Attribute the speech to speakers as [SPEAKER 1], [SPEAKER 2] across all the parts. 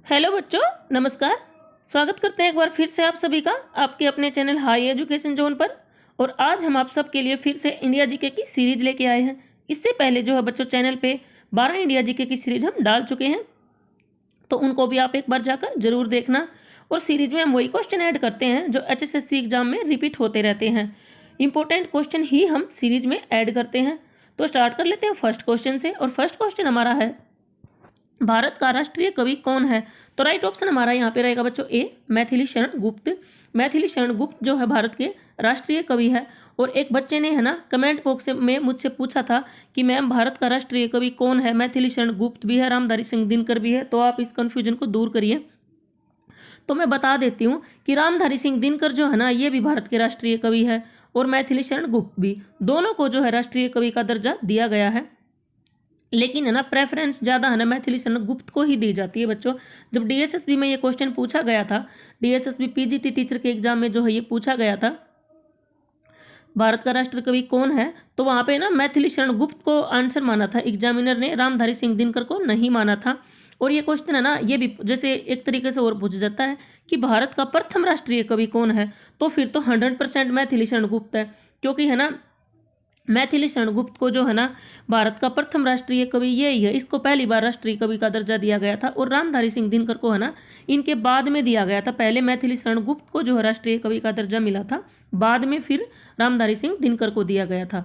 [SPEAKER 1] Hello बच्चों, नमस्कार। स्वागत करते हैं एक बार फिर से आप सभी का आपके अपने चैनल हाई एजुकेशन जोन पर। और आज हम आप सबके लिए फिर से इंडिया जीके की सीरीज लेके आए हैं। इससे पहले जो है बच्चों चैनल पे 12 इंडिया जीके की सीरीज हम डाल चुके हैं, तो उनको भी आप एक बार जाकर जरूर देखना। और सीरीज में हम वही क्वेश्चन ऐड करते हैं जो HSSC एग्जाम में रिपीट होते रहते हैं। इंपॉर्टेंट क्वेश्चन ही हम सीरीज में ऐड करते हैं। तो स्टार्ट कर लेते हैं फर्स्ट क्वेश्चन से। और फर्स्ट क्वेश्चन हमारा है, भारत का राष्ट्रीय कवि कौन है? तो राइट ऑप्शन हमारा यहाँ पे रहेगा बच्चों ए, मैथिली शरण गुप्त। मैथिली शरण गुप्त जो है भारत के राष्ट्रीय कवि है। और एक बच्चे ने है ना कमेंट बॉक्स में मुझसे पूछा था कि मैम भारत का राष्ट्रीय कवि कौन है? मैथिली शरण गुप्त भी है, रामधारी सिंह दिनकर भी है, तो आप इस कंफ्यूजन को दूर करिए। तो मैं बता देती हूँ कि रामधारी सिंह दिनकर जो है ना ये भी भारत के राष्ट्रीय कवि है, और मैथिली शरण गुप्त भी, दोनों को जो है राष्ट्रीय कवि का दर्जा दिया गया है। लेकिन है ना प्रेफरेंस ज़्यादा है ना मैथिली शरण गुप्त को ही दी जाती है बच्चों। जब DSSB में ये क्वेश्चन पूछा गया था, DSSB PGT टीचर के एग्जाम में जो है ये पूछा गया था, भारत का राष्ट्र कवि कौन है, तो वहाँ पे ना मैथिली शरण गुप्त को आंसर माना था एग्जामिनर ने, रामधारी सिंह दिनकर को नहीं माना था। और ये क्वेश्चन है ना ये भी जैसे एक तरीके से और पूछा जाता है कि भारत का प्रथम राष्ट्रीय कवि कौन है, तो फिर तो 100% मैथिली शरण गुप्त है। क्योंकि है ना मैथिली शरण गुप्त को जो है ना भारत का प्रथम राष्ट्रीय कवि यही है, इसको पहली बार राष्ट्रीय कवि का दर्जा दिया गया था। और रामधारी सिंह दिनकर को है ना इनके बाद में दिया गया था। पहले मैथिली शरण गुप्त को जो है राष्ट्रीय कवि का दर्जा मिला था, बाद में फिर रामधारी सिंह दिनकर को दिया गया था।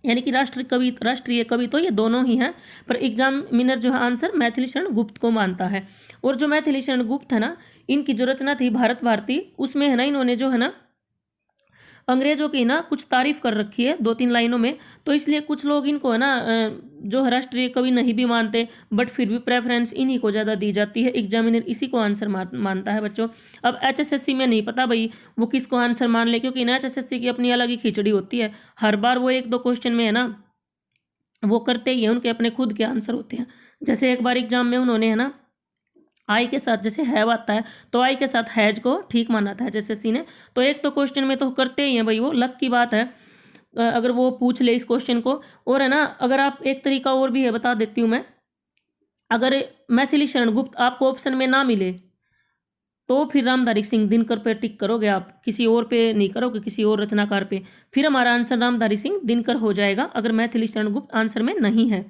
[SPEAKER 1] यानी कि राष्ट्रीय कवि तो ये दोनों ही हैं, पर एग्जामिनर जो है आंसर मैथिली शरण गुप्त को मानता है। और जो मैथिली शरण गुप्त है ना, इनकी जो रचना थी भारत भारती, उसमें है ना इन्होंने जो है ना अंग्रेजों की ना कुछ तारीफ कर रखी है 2-3 लाइनों में। तो इसलिए कुछ लोग इनको है ना जो है राष्ट्रीय कवि नहीं भी मानते, बट फिर भी प्रेफरेंस इन्हीं को ज़्यादा दी जाती है। एग्जामिनर इसी को आंसर मानता है बच्चों। अब HSSC में नहीं पता भाई वो किसको आंसर मान ले, क्योंकि ना HSSC की अपनी अलग ही खिचड़ी होती है। हर बार वो 1-2 क्वेश्चन में है ना वो करते ही है, उनके अपने खुद के आंसर होते हैं। जैसे एक बार एग्जाम में उन्होंने है ना आई के साथ जैसे हैव आता है, तो आई के साथ हैज को ठीक माना था HSSC ने। तो एक तो क्वेश्चन में तो करते ही हैं भाई, वो लक की बात है अगर वो पूछ ले इस क्वेश्चन को। और है ना अगर आप एक तरीका और भी है बता देती हूँ मैं, अगर मैथिली शरण गुप्त आपको ऑप्शन में ना मिले तो फिर रामधारी सिंह दिनकर पे टिक करोगे आप, किसी और पे नहीं करोगे, किसी और रचनाकार पे। फिर हमारा आंसर रामधारी सिंह दिनकर हो जाएगा अगर मैथिली शरण गुप्त आंसर में नहीं है।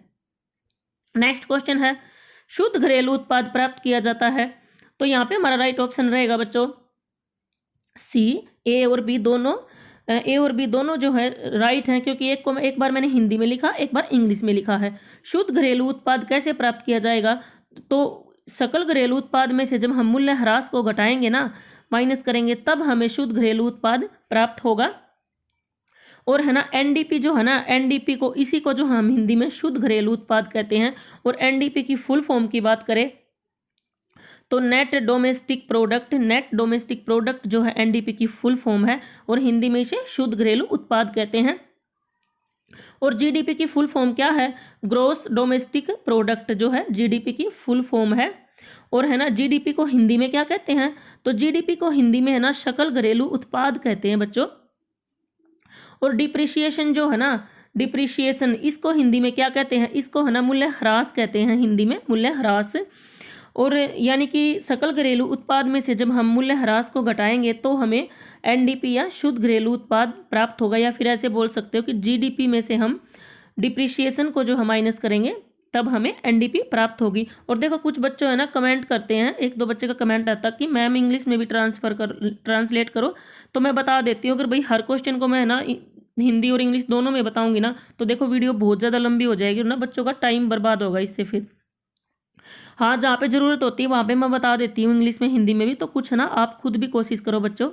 [SPEAKER 1] नेक्स्ट क्वेश्चन है, शुद्ध घरेलू उत्पाद प्राप्त किया जाता है? तो यहाँ पे हमारा राइट ऑप्शन रहेगा बच्चों सी। ए और बी दोनों जो है राइट हैं, क्योंकि एक बार मैंने हिंदी में लिखा, एक बार इंग्लिश में लिखा है। शुद्ध घरेलू उत्पाद कैसे प्राप्त किया जाएगा? तो सकल घरेलू उत्पाद में से जब हम मूल्य ह्रास को घटाएंगे ना, माइनस करेंगे, तब हमें शुद्ध घरेलू उत्पाद प्राप्त होगा। और है ना NDP जो है ना, NDP को इसी को जो हम हिंदी में शुद्ध घरेलू उत्पाद कहते हैं। और NDP की फुल फॉर्म की बात करें तो नेट डोमेस्टिक प्रोडक्ट जो है NDP की फुल फॉर्म है, और हिंदी में इसे शुद्ध घरेलू उत्पाद कहते हैं। और GDP की फुल फॉर्म क्या है? ग्रोस डोमेस्टिक प्रोडक्ट जो है GDP की फुल फॉर्म है। और है ना GDP को हिंदी में क्या कहते हैं? तो GDP को हिंदी में है ना सकल घरेलू उत्पाद कहते हैं बच्चों। और डिप्रिशिएशन जो है ना, डिप्रिशिएशन इसको हिंदी में क्या कहते हैं? इसको है ना मूल्य ह्रास कहते हैं, हिंदी में मूल्य ह्रास। और यानी कि सकल घरेलू उत्पाद में से जब हम मूल्य ह्रास को घटाएंगे तो हमें NDP या शुद्ध घरेलू उत्पाद प्राप्त होगा। या फिर ऐसे बोल सकते हो कि GDP में से हम डिप्रिशिएशन को जो हम माइनस करेंगे तब हमें NDP प्राप्त होगी। और देखो कुछ बच्चों है ना कमेंट करते हैं, 1-2 बच्चे का कमेंट आता कि मैम इंग्लिश में भी ट्रांसलेट करो। तो मैं बता देती हूँ, अगर भाई हर क्वेश्चन को मैं ना हिंदी और इंग्लिश दोनों में बताऊंगी ना, तो देखो वीडियो बहुत ज़्यादा लंबी हो जाएगी और ना बच्चों का टाइम बर्बाद होगा इससे। फिर हाँ जहाँ पे ज़रूरत होती है वहाँ पे मैं बता देती हूँ इंग्लिश में हिंदी में भी, तो कुछ है ना आप खुद भी कोशिश करो बच्चों।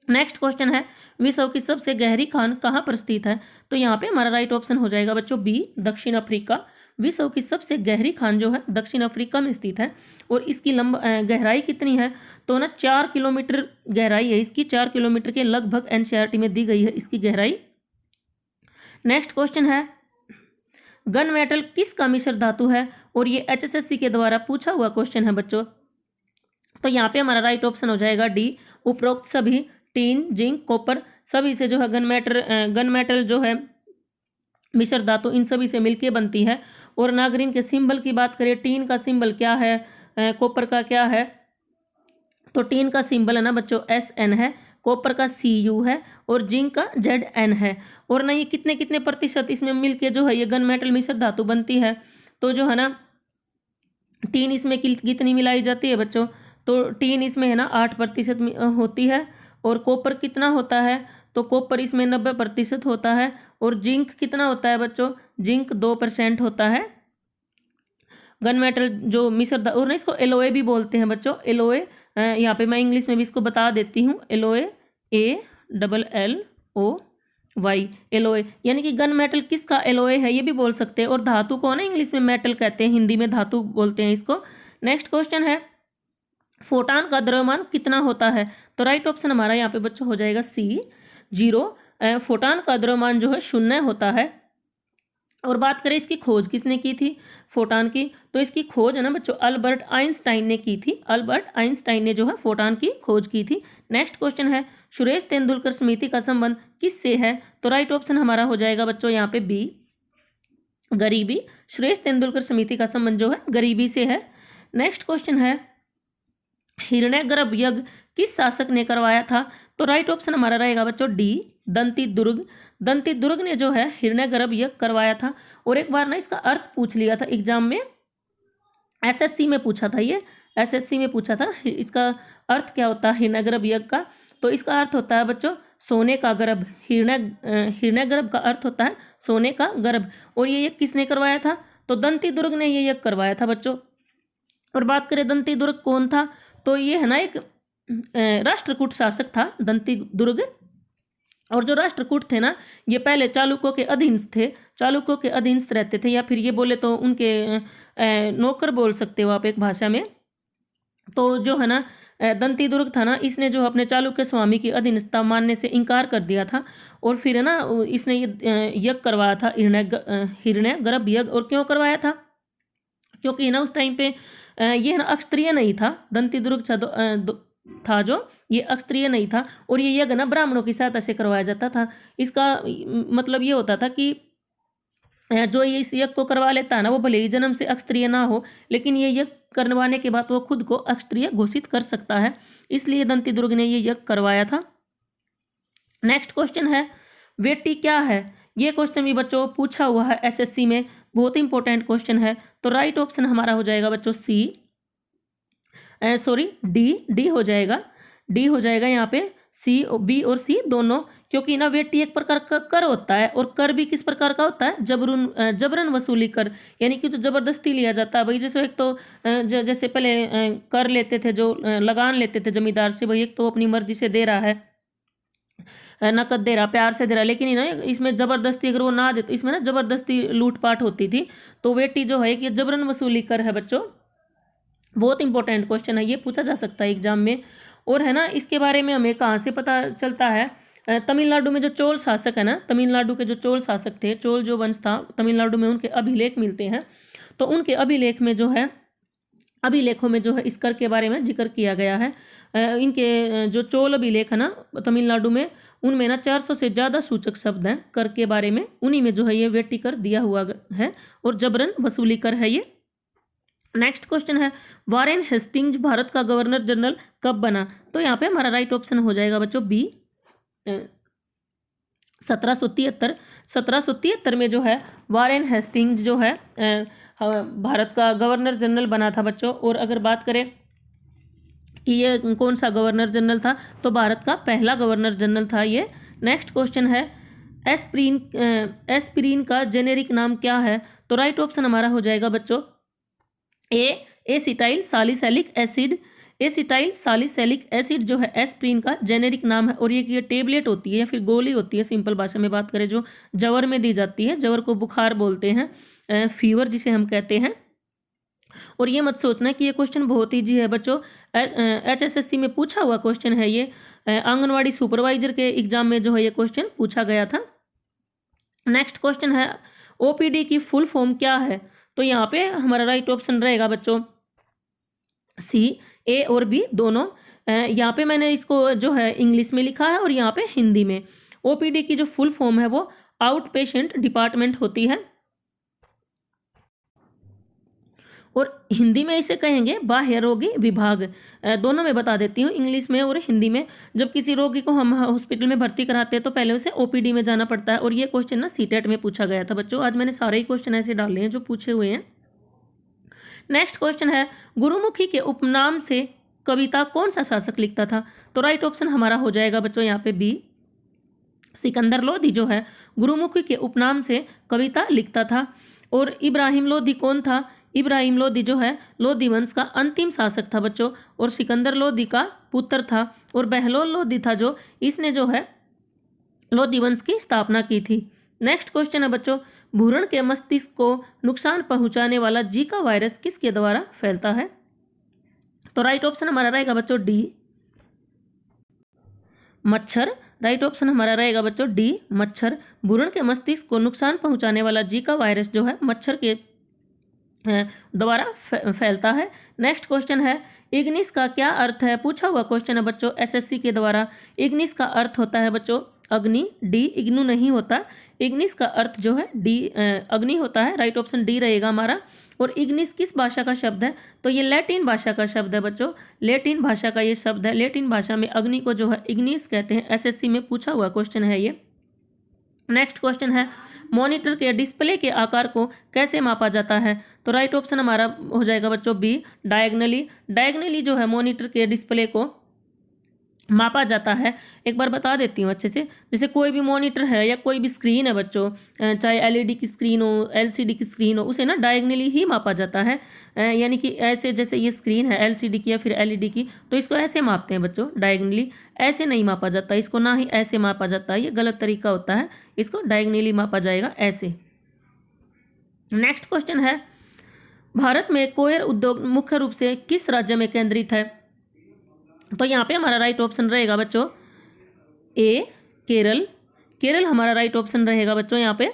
[SPEAKER 1] नेक्स्ट क्वेश्चन है, विश्व की सबसे गहरी खान कहाँ पर स्थित है? तो यहाँ पे हमारा राइट ऑप्शन हो जाएगा बच्चों बी, दक्षिण अफ्रीका। विश्व की सबसे गहरी खान जो है दक्षिण अफ्रीका में स्थित है। और इसकी गहराई कितनी है? तो ना 4 किलोमीटर गहराई है इसकी, 4 किलोमीटर के लगभग NCERT में दी गई है इसकी गहराई। नेक्स्ट क्वेश्चन है, गन मेटल किसका मिश्र धातु है? और ये HSSC के द्वारा पूछा हुआ क्वेश्चन है बच्चों। तो यहाँ पे हमारा राइट ऑप्शन हो जाएगा डी, उपरोक्त सभी टीन, जिंक, कॉपर सभी से जो है गन मेटल जो है मिश्र धातु इन सभी से मिलके बनती है। और नागरिन के सिंबल की बात करें, टीन का सिंबल क्या है? कॉपर का क्या है, तो टीन का सिंबल है ना बच्चों SN है, कॉपर का CU है और जिंक का ZN है। और ना ये कितने कितने प्रतिशत इसमें मिलके जो है ये गन मेटल मिश्र धातु बनती है। तो जो है ना टीन इसमें कितनी मिलाई जाती है बच्चों, तो टीन इसमें है ना 8% होती है। और कॉपर कितना होता है, तो कॉपर इसमें 90% होता है। और जिंक कितना होता है बच्चों, जिंक 2% होता है। गन मेटल जो मिश्र और ना इसको एलोए भी बोलते हैं बच्चों, एलोए। यहाँ पे मैं इंग्लिश में भी इसको बता देती हूँ, एलोए ALLOY, एलोए। यानी कि गन मेटल किसका एलोए है ये भी बोल सकते हैं। और धातु को ना इंग्लिश में मेटल कहते हैं, हिंदी में धातु बोलते हैं इसको। नेक्स्ट क्वेश्चन है, फोटान का द्रव्यमान कितना होता है, तो राइट ऑप्शन हमारा यहाँ पे बच्चों हो जाएगा C 0। फोटान का द्रव्यमान जो है 0 होता है। और बात करें इसकी खोज किसने की थी, फोटान की, तो इसकी खोज है ना बच्चों अल्बर्ट आइंस्टाइन ने की थी। अल्बर्ट आइंस्टाइन ने जो है फोटान की खोज की थी। नेक्स्ट क्वेश्चन है, सुरेश तेंदुलकर समिति का संबंध किससे है, तो राइट ऑप्शन हमारा हो जाएगा बच्चों यहाँ पे B, गरीबी। सुरेश तेंदुलकर समिति का संबंध जो है गरीबी से है। नेक्स्ट क्वेश्चन है, हिरण्यगर्भ यज्ञ किस शासक ने करवाया था, तो राइट ऑप्शन हमारा रहेगा बच्चों D, दंती दुर्ग। दंती दुर्ग ने जो है हिरण्यगर्भ यज्ञ करवाया था। और एक बार ना इसका अर्थ पूछ लिया था एग्जाम में, SSC में पूछा था, ये SSC में पूछा था इसका अर्थ क्या होता है हिरण्यगर्भ यज्ञ का, तो इसका अर्थ होता है बच्चों सोने का गर्भ। हिरण्यगर्भ का अर्थ होता है सोने का गर्भ। और ये यज्ञ किसने करवाया था, तो दंती दुर्ग ने ये यज्ञ करवाया था बच्चों। और बात करें दंती दुर्ग कौन था, तो ये है ना एक राष्ट्रकूट शासक था दंती दुर्ग। और जो राष्ट्रकूट थे ना ये पहले चालुक्यों के अधीनस्थ थे, चालुक्यों के अधीनस्थ रहते थे, या फिर ये बोले तो उनके नौकर बोल सकते हो आप एक भाषा में। तो जो है ना दंती दुर्ग था ना, इसने जो अपने चालुक्य स्वामी की अधीनस्थता मानने से इनकार कर दिया था। और फिर है ना इसने ये यज्ञ करवाया था हिरण्यगर्भ यज्ञ। और क्यों करवाया था, क्योंकि ना उस टाइम पे ये ना अक्षत्रिय नहीं था, दंती दुर्ग था जो ये अक्षत्रिय नहीं था। और ये यज्ञ ना ब्राह्मणों की सहायता से करवाया जाता था। इसका मतलब ये होता था कि जो ये इस यज्ञ को करवा लेता है ना वो भले ही जन्म से अक्षत्रिय ना हो, लेकिन ये यज्ञ करवाने के बाद वो खुद को अक्षत्रिय घोषित कर सकता है, इसलिए दंती दुर्ग ने ये यज्ञ करवाया था। नेक्स्ट क्वेश्चन है, वेटी क्या है, ये क्वेश्चन भी बच्चों पूछा हुआ है SSC में, बहुत इंपॉर्टेंट क्वेश्चन है। तो राइट ऑप्शन हमारा हो जाएगा बच्चों D हो जाएगा, D हो जाएगा यहाँ पे C, B और C दोनों। क्योंकि ना वेटी एक प्रकार का कर होता है, और कर भी किस प्रकार का होता है, जबरन वसूली कर, यानी कि तो जबरदस्ती लिया जाता है भाई। जैसे एक तो जैसे पहले कर लेते थे, जो लगान लेते थे जमींदार से, भाई एक तो अपनी मर्जी से दे रहा है, नकद दे रहा, प्यार से दे रहा, लेकिन ना इसमें जबरदस्ती अगर वो ना दे तो इसमें ना जबरदस्ती लूटपाट होती थी। तो वेटी जो है कि जबरन वसूली कर है बच्चों, बहुत इंपॉर्टेंट क्वेश्चन है, ये पूछा जा सकता है एग्जाम में। और है ना इसके बारे में हमें कहाँ से पता चलता है, तमिलनाडु में जो चोल शासक है ना, तमिलनाडु के जो चोल शासक थे, चोल जो वंश था तमिलनाडु में, उनके अभिलेख मिलते हैं। तो उनके अभिलेख में जो है, अभिलेखों में जो है इस कर के बारे में जिक्र किया गया है। इनके जो चोल अभिलेख है ना तमिलनाडु में, उनमें ना 400 से ज़्यादा सूचक शब्द हैं कर के बारे में, उन्हीं में जो है ये वेटी कर दिया हुआ है और जबरन वसूली कर है ये। नेक्स्ट क्वेश्चन है, वारेन हेस्टिंग्स भारत का गवर्नर जनरल कब बना, तो यहाँ पे हमारा राइट ऑप्शन हो जाएगा बच्चों B, 1773 में जो है वारेन हेस्टिंग्स जो है भारत का गवर्नर जनरल बना था बच्चों। और अगर बात करें कि ये कौन सा गवर्नर जनरल था, तो भारत का पहला गवर्नर जनरल था ये। नेक्स्ट क्वेश्चन है, एस्पिरिन का जेनेरिक नाम क्या है, तो राइट ऑप्शन हमारा हो जाएगा बच्चों एसिटाइल सालिसैलिक एसिड। एसिटाइल सालिसैलिक एसिड जो है एस्प्रिन का जेनेरिक नाम है। और ये टेबलेट होती है या फिर गोली होती है, सिंपल भाषा में बात करें, जो जवर में दी जाती है, जवर को बुखार बोलते हैं, फीवर जिसे हम कहते हैं। और ये मत सोचना कि ये क्वेश्चन बहुत ईजी है बच्चों, HSSC में पूछा हुआ क्वेश्चन है ये, आंगनवाड़ी सुपरवाइजर के एग्जाम में जो है ये क्वेश्चन पूछा गया था। नेक्स्ट क्वेश्चन है, OPD की फुल फॉर्म क्या है, तो यहाँ पे हमारा राइट ऑप्शन रहेगा बच्चों C, A और B दोनों। यहाँ पे मैंने इसको जो है इंग्लिश में लिखा है और यहाँ पे हिंदी में। OPD की जो फुल फॉर्म है वो आउट पेशेंट डिपार्टमेंट होती है। और हिंदी में इसे कहेंगे बाह्य रोगी विभाग। दोनों में बता देती हूँ, इंग्लिश में और हिंदी में। जब किसी रोगी को हम हॉस्पिटल में भर्ती कराते हैं तो पहले उसे ओपीडी में जाना पड़ता है। और ये क्वेश्चन ना सीटेट में पूछा गया था बच्चों। आज मैंने सारे ही क्वेश्चन ऐसे डाले हैं जो पूछे हुए हैं। नेक्स्ट क्वेश्चन है, गुरुमुखी के उपनाम से कविता कौन सा शासक लिखता था? तो राइट ऑप्शन हमारा हो जाएगा बच्चों यहाँ पे बी, सिकंदर लोधी जो है गुरुमुखी के उपनाम से कविता लिखता था। और इब्राहिम लोधी कौन था? इब्राहिम लोधी जो है लोधी वंश का अंतिम शासक था बच्चों, और सिकंदर लोधी का पुत्र था। और बहलोल लोधी था जो, इसने जो है लोधी वंश की स्थापना की थी। नेक्स्ट क्वेश्चन है बच्चों, भ्रूण के मस्तिष्क को नुकसान पहुंचाने वाला जीका वायरस किसके द्वारा फैलता है? तो राइट ऑप्शन हमारा रहेगा बच्चों डी, मच्छर। राइट ऑप्शन हमारा रहेगा बच्चों डी, मच्छर। भ्रूण के मस्तिष्क को नुकसान पहुंचाने वाला जीका वायरस जो है मच्छर के द्वारा फैलता है। नेक्स्ट क्वेश्चन है, इग्निस का क्या अर्थ है? पूछा हुआ क्वेश्चन है बच्चों एसएससी के द्वारा। इग्निस का अर्थ होता है बच्चों अग्नि, डी, इग्नू नहीं होता। इग्निस का अर्थ जो है डी, अग्नि होता है। राइट ऑप्शन डी रहेगा हमारा। और इग्निस किस भाषा का शब्द है? तो ये लैटिन भाषा का शब्द है बच्चों, लैटिन भाषा का ये शब्द है। लैटिन भाषा में अग्नि को जो है इग्निस कहते हैं। एसएससी में पूछा हुआ क्वेश्चन है ये। नेक्स्ट क्वेश्चन है, मॉनिटर के डिस्प्ले के आकार को कैसे मापा जाता है? तो राइट ऑप्शन हमारा हो जाएगा बच्चों बी, डायगनली। डायगनली जो है मॉनिटर के डिस्प्ले को मापा जाता है। एक बार बता देती हूँ अच्छे से। जैसे कोई भी मॉनिटर है या कोई भी स्क्रीन है बच्चों, चाहे एलईडी की स्क्रीन हो, एलसीडी की स्क्रीन हो, उसे ना डायगनली ही मापा जाता है। यानी कि ऐसे, जैसे ये स्क्रीन है एलसीडी की या फिर एलईडी की, तो इसको ऐसे मापते हैं बच्चों डायगनली। ऐसे नहीं मापा जाता इसको, ना ही ऐसे मापा जाता है, ये गलत तरीका होता है। इसको डायगनली मापा जाएगा ऐसे। नेक्स्ट क्वेश्चन है, भारत में कोयर उद्योग मुख्य रूप से किस राज्य में केंद्रित है? तो यहाँ पे हमारा राइट ऑप्शन रहेगा बच्चों ए, केरल। केरल हमारा राइट ऑप्शन रहेगा बच्चों यहाँ पे।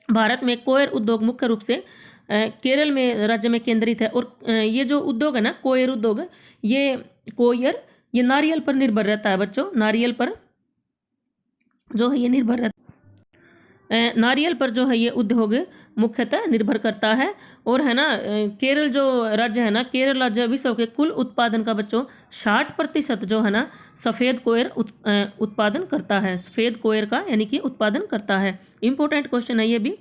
[SPEAKER 1] भारत में कोयर उद्योग मुख्य रूप से केरल में राज्य में केंद्रित है। और ये जो उद्योग है ना, कोयर उद्योग, ये कोयर ये नारियल पर निर्भर रहता है बच्चों। नारियल पर जो है ये निर्भर रहता है, नारियल पर जो है ये उद्योग मुख्यतः निर्भर करता है। और है ना, केरल जो राज्य है ना, केरल राज्य विश्व के कुल उत्पादन का बच्चों 60% जो है ना सफ़ेद कोयर उत्पादन करता है। सफ़ेद कोयर का यानी कि उत्पादन करता है। इंपॉर्टेंट क्वेश्चन है ये भी।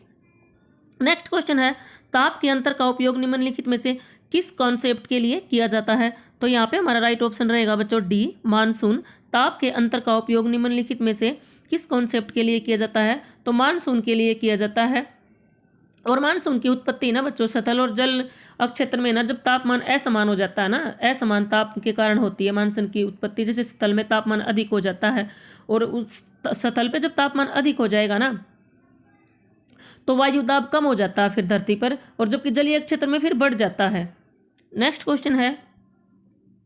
[SPEAKER 1] नेक्स्ट क्वेश्चन है, ताप के अंतर का उपयोग निम्नलिखित में से किस कॉन्सेप्ट के लिए किया जाता है? तो यहाँ पे हमारा राइट ऑप्शन रहेगा बच्चों डी, मानसून। ताप के अंतर का उपयोग निम्नलिखित में से किस कॉन्सेप्ट के लिए किया जाता है? तो मानसून के लिए किया जाता है। और मानसून की उत्पत्ति ना बच्चों स्थल और जल क्षेत्र में ना, जब तापमान असमान हो जाता है ना, असमान ताप के कारण होती है मानसून की उत्पत्ति। जैसे स्थल में तापमान अधिक हो जाता है और उस स्थल पे जब तापमान अधिक हो जाएगा ना, तो वायु दाब कम हो जाता है फिर धरती पर, और जबकि जलीय क्षेत्र में फिर बढ़ जाता है। नेक्स्ट क्वेश्चन है,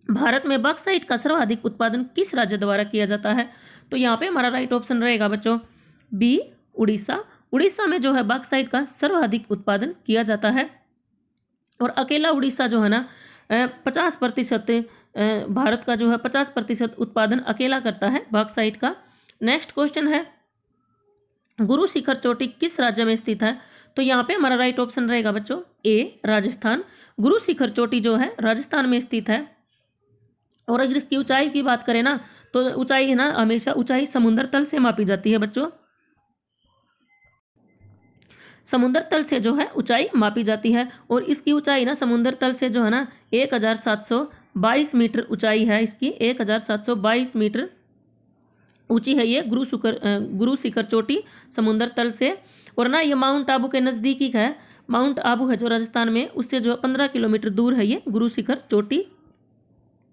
[SPEAKER 1] भारत में बॉक्साइट का सर्वाधिक उत्पादन किस राज्य द्वारा किया जाता है? तो यहाँ पे हमारा राइट ऑप्शन रहेगा बच्चों बी, उड़ीसा। उड़ीसा में जो है बॉक्साइट का सर्वाधिक उत्पादन किया जाता है। और अकेला उड़ीसा जो है ना 50% भारत का जो है 50% उत्पादन अकेला करता है बॉक्साइट का। नेक्स्ट क्वेश्चन है, गुरु शिखर चोटी किस राज्य में स्थित है? तो यहाँ पे हमारा राइट ऑप्शन रहेगा बच्चों ए, राजस्थान। गुरु शिखर चोटी जो है राजस्थान में स्थित है। और अगर इसकी ऊंचाई की बात करें ना, तो ऊंचाई है ना, हमेशा ऊंचाई समुद्र तल से मापी जाती है बच्चों। समुद्र तल से जो है ऊंचाई मापी जाती है। और इसकी ऊंचाई ना समुद्र तल से जो है ना 1722 मीटर ऊंचाई है इसकी। 1722 मीटर ऊंची है ये गुरु शिखर चोटी समुद्र तल से। और ना ये माउंट आबू के नज़दीकी है। माउंट आबू है जो राजस्थान में, उससे जो 15 किलोमीटर दूर है ये गुरु शिखर चोटी।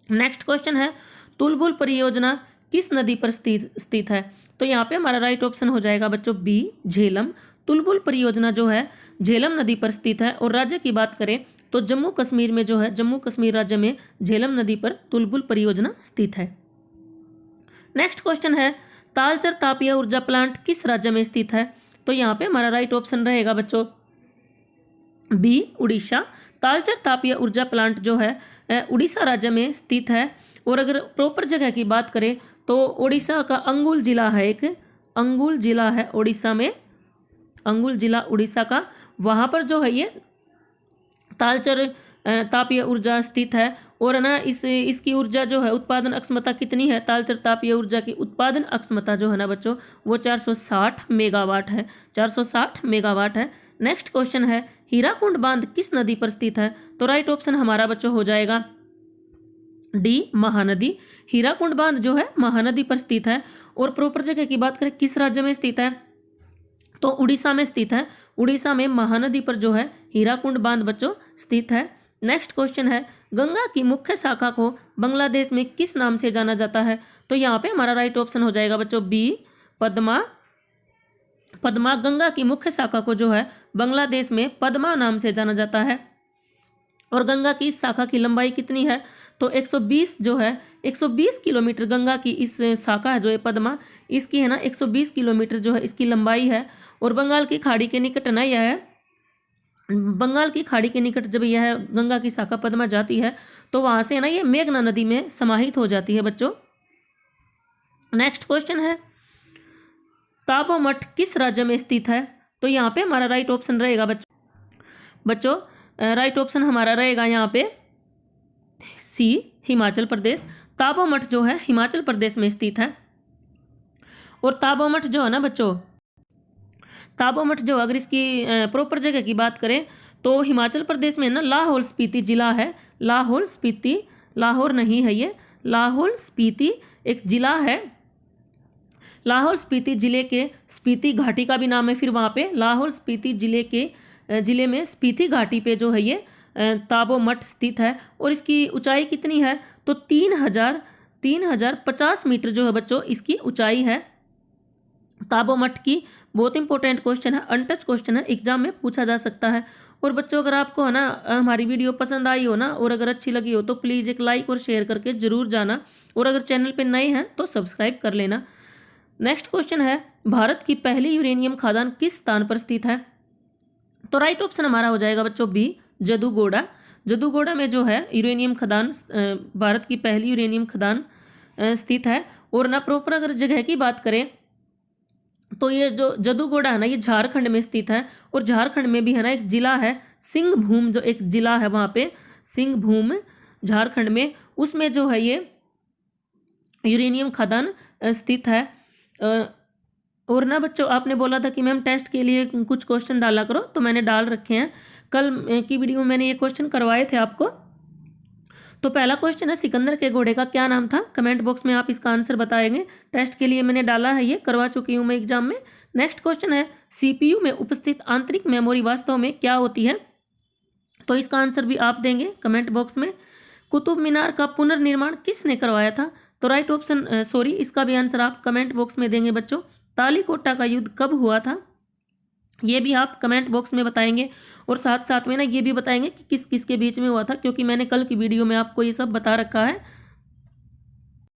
[SPEAKER 1] नेक्स्ट क्वेश्चन है, तुलबुल परियोजना किस नदी पर स्थित है? तो यहाँ पे हमारा राइट ऑप्शन हो जाएगा बच्चों बी, झेलम। तुलबुल परियोजना जो है झेलम नदी पर स्थित है। और राज्य की बात करें तो जम्मू कश्मीर में जो है, जम्मू कश्मीर राज्य में झेलम नदी पर तुलबुल परियोजना स्थित है। नेक्स्ट क्वेश्चन है, तालचर तापीय ऊर्जा प्लांट किस राज्य में स्थित है? तो यहाँ पे हमारा राइट ऑप्शन रहेगा बच्चों बी, उड़ीसा। तालचर तापीय ऊर्जा प्लांट जो है उड़ीसा राज्य में स्थित है। और अगर प्रॉपर जगह की बात करें तो उड़ीसा का अंगुल जिला है, एक अंगुल जिला है उड़ीसा में, अंगुल जिला उड़ीसा का, वहाँ पर जो है ये तालचर तापीय ऊर्जा स्थित है। और ना इसकी ऊर्जा जो है उत्पादन अक्षमता कितनी है, तालचर तापीय ऊर्जा की उत्पादन अक्षमता जो है ना बच्चों वो 460 मेगावाट है, 460 मेगावाट है। नेक्स्ट क्वेश्चन है हीराकुंड बांध किस नदी पर स्थित है, तो राइट ऑप्शन हमारा बच्चों हो जाएगा डी महानदी। हीराकुंड बांध जो है महानदी पर स्थित है। और प्रॉपर जगह की बात करें किस राज्य में स्थित है, तो उड़ीसा में स्थित है। उड़ीसा में महानदी पर जो है हीराकुंड बांध बच्चों स्थित है। नेक्स्ट क्वेश्चन है गंगा की मुख्य शाखा को बांग्लादेश में किस नाम से जाना जाता है, तो यहाँ पे हमारा राइट ऑप्शन हो जाएगा बच्चों बी पद्मा। पद्मा गंगा की मुख्य शाखा को जो है बांग्लादेश में पद्मा नाम से जाना जाता है। और गंगा की इस शाखा की लंबाई कितनी है, तो 120 जो है 120 किलोमीटर गंगा की इस शाखा है जो है पद्मा, इसकी है ना 120 किलोमीटर जो है इसकी लंबाई है। और बंगाल की खाड़ी के निकट ना यह है, बंगाल की खाड़ी के निकट जब यह गंगा की शाखा पद्मा जाती है तो वहां से ना ये मेघना नदी में समाहित हो जाती है बच्चों। नेक्स्ट क्वेश्चन है ताबो मठ किस राज्य में स्थित है, तो यहाँ पे हमारा राइट ऑप्शन रहेगा बच्चों राइट ऑप्शन हमारा रहेगा यहाँ पे सी हिमाचल प्रदेश। ताबो मठ जो है हिमाचल प्रदेश में स्थित है। और ताबो मठ जो है ना बच्चों, ताबो मठ जो अगर इसकी प्रॉपर जगह की बात करें तो हिमाचल प्रदेश में ना लाहौल स्पीति जिला है। लाहौल स्पीति, लाहौर नहीं है ये, लाहौल स्पीति एक जिला है। लाहौल स्पीति जिले के स्पीति घाटी का भी नाम है फिर वहाँ पे। लाहौल स्पीति जिले में स्पीति घाटी पे जो है ये ताबो मठ स्थित है। और इसकी ऊंचाई कितनी है, तो 3050 मीटर जो है बच्चों इसकी ऊंचाई है ताबो मठ की। बहुत इंपॉर्टेंट क्वेश्चन है, अनटच क्वेश्चन है, एग्जाम में पूछा जा सकता है। और बच्चों अगर आपको है ना हमारी वीडियो पसंद आई हो ना और अगर अच्छी लगी हो तो प्लीज़ एक लाइक और शेयर करके जरूर जाना। और अगर चैनल पे नए हैं तो सब्सक्राइब कर लेना। नेक्स्ट क्वेश्चन है भारत की पहली यूरेनियम खदान किस स्थान पर स्थित है, तो राइट ऑप्शन हमारा हो जाएगा बच्चों बी जदूगोड़ा। जदूगोड़ा में जो है यूरेनियम खदान भारत की पहली यूरेनियम खदान स्थित है। और ना प्रॉपर अगर जगह की बात करें तो ये जो जदूगोड़ा है ना ये झारखंड में स्थित है। और झारखंड में भी है ना एक जिला है सिंहभूम, जो एक जिला है वहाँ पे सिंहभूम झारखंड में, उसमें जो है ये यूरेनियम खदान स्थित है। और ना बच्चों आपने बोला था कि मैम टेस्ट के लिए कुछ क्वेश्चन डाला करो, तो मैंने डाल रखे हैं। कल की वीडियो में मैंने ये क्वेश्चन करवाए थे आपको। तो पहला क्वेश्चन है सिकंदर के घोड़े का क्या नाम था, कमेंट बॉक्स में आप इसका आंसर बताएंगे। टेस्ट के लिए मैंने डाला है, ये करवा चुकी हूँ मैं एग्जाम में। नेक्स्ट क्वेश्चन है सीपीयू में उपस्थित आंतरिक मेमोरी वास्तव में क्या होती है, तो इसका आंसर भी आप देंगे कमेंट बॉक्स में। कुतुब मीनार का पुनर्निर्माण किसने करवाया था, तो राइट ऑप्शन इसका भी आंसर आप कमेंट बॉक्स में देंगे बच्चों। तालीकोटा का युद्ध कब हुआ था, ये भी आप कमेंट बॉक्स में बताएंगे। और साथ साथ में ना ये भी बताएंगे कि किस किस के बीच में हुआ था, क्योंकि मैंने कल की वीडियो में आपको ये सब बता रखा है।